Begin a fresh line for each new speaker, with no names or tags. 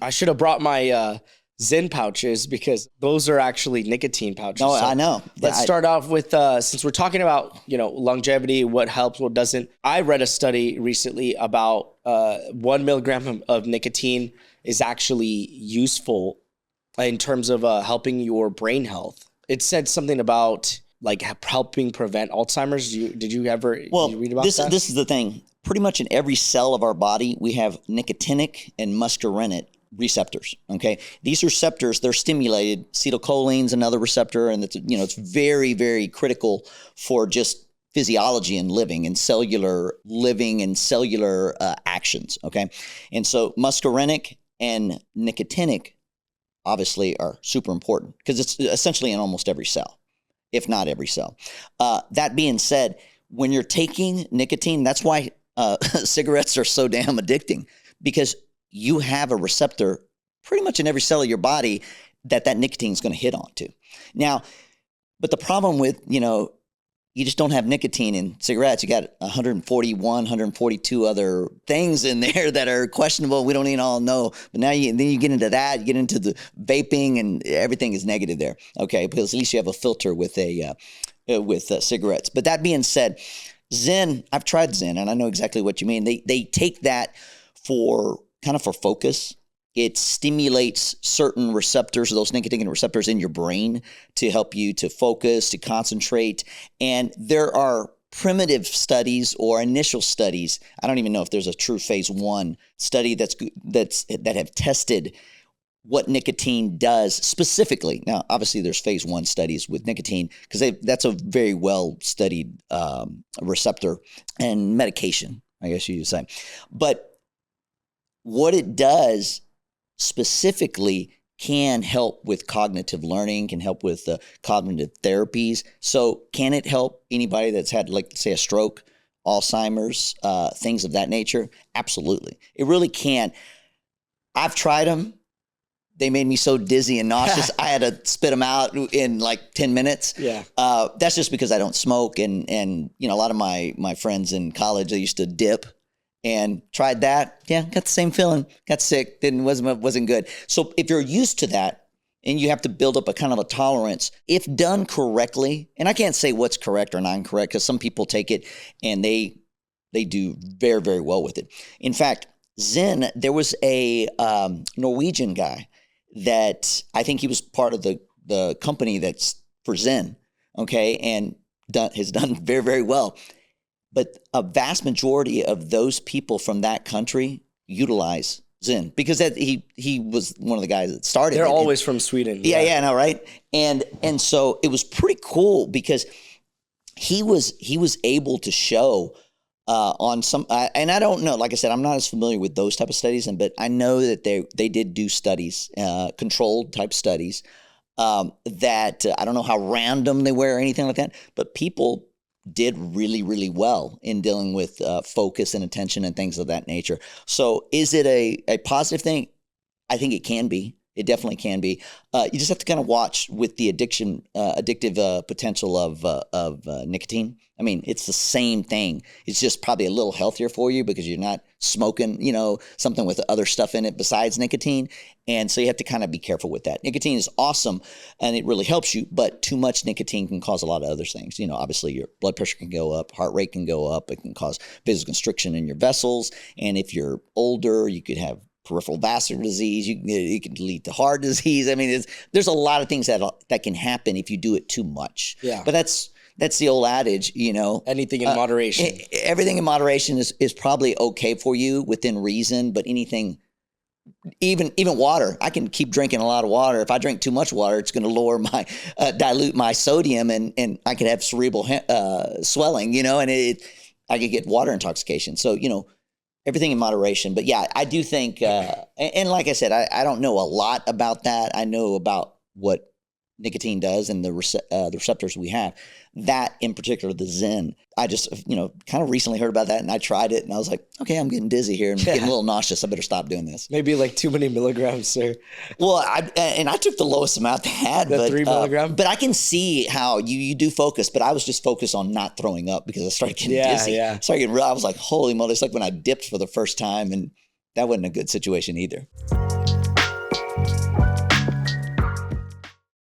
I should have brought my Zen pouches because those are actually nicotine pouches.
No, I know.
Let's start off with, since we're talking about, longevity, what helps, what doesn't. I read a study recently about 1 milligram of nicotine is actually useful in terms of helping your brain health. It said something about like helping prevent Alzheimer's. Did you read about that?
This is the thing. Pretty much in every cell of our body, we have nicotinic and muscarinic receptors. Okay, these receptors, they're stimulated. Acetylcholine's another receptor, and it's very, very critical for just physiology and living and cellular actions. Okay, and so muscarinic and nicotinic obviously are super important because it's essentially in almost every cell, if not every cell. That being said, when you're taking nicotine, that's why cigarettes are so damn addicting, because you have a receptor pretty much in every cell of your body that nicotine is going to hit onto. Now, but the problem with, you just don't have nicotine in cigarettes. You got 141, 142 other things in there that are questionable. We don't even all know. But now then you get into that, you get into the vaping, and everything is negative there. Okay, because at least you have a filter with cigarettes. But that being said, Zen, I've tried Zen, and I know exactly what you mean. They take that for focus. It stimulates certain receptors, those nicotine receptors in your brain, to help you to focus, to concentrate. And there are primitive studies or initial studies. I don't even know if there's a true phase 1 study that have tested what nicotine does specifically. Now, obviously, there's phase 1 studies with nicotine because that's a very well studied receptor and medication, I guess you would say. But what it does specifically can help with cognitive learning, can help with cognitive therapies. So can it help anybody that's had, like, say, a stroke, Alzheimer's, things of that nature? Absolutely. It really can. I've tried them. They made me so dizzy and nauseous, I had to spit them out in like 10 minutes.
Yeah.
That's just because I don't smoke. And a lot of my friends in college, they used to dip. And tried that, got the same feeling, got sick, wasn't good. So if you're used to that and you have to build up a kind of a tolerance, if done correctly, and I can't say what's correct or non-correct because some people take it and they do very, very well with it. In fact, Zen, there was a Norwegian guy that I think he was part of the company that's for Zen, okay, and has done very, very well. But a vast majority of those people from that country utilize Zen because he was one of the guys that started.
They're always from Sweden.
Yeah, I know, right? And so it was pretty cool because he was able to show on some, and I don't know, like I said, I'm not as familiar with those type of studies, but I know that they did do studies, controlled type studies, that I don't know how random they were or anything like that, but people did really, really well in dealing with focus and attention and things of that nature. So is it a positive thing? I think it can be. It definitely can be. You just have to kind of watch with the addictive potential of nicotine. I mean, it's the same thing. It's just probably a little healthier for you because you're not smoking, something with other stuff in it besides nicotine. And so you have to kind of be careful with that. Nicotine is awesome and it really helps you, but too much nicotine can cause a lot of other things. Obviously your blood pressure can go up, heart rate can go up. It can cause vasoconstriction in your vessels. And if you're older, you could have peripheral vascular disease. It can lead to heart disease. I mean, there's a lot of things that can happen if you do it too much.
Yeah.
But that's the old adage,
Anything in moderation.
Everything in moderation is probably okay for you within reason, but anything, even water, I can keep drinking a lot of water. If I drink too much water, it's going to lower my, dilute my sodium and I could have cerebral swelling, and I could get water intoxication. So, everything in moderation. But yeah, I do think, and like I said, I don't know a lot about that. I know about what nicotine does and the receptors we have. That in particular, the Zen, I just, kind of recently heard about that and I tried it and I was like, okay, I'm getting dizzy here and getting a little nauseous. I better stop doing this.
Maybe like too many milligrams, sir.
Well, I took the lowest amount they had.
The 3 milligrams?
But I can see how you do focus, but I was just focused on not throwing up because I started getting dizzy.
Yeah.
I was like, holy moly, it's like when I dipped for the first time and that wasn't a good situation either.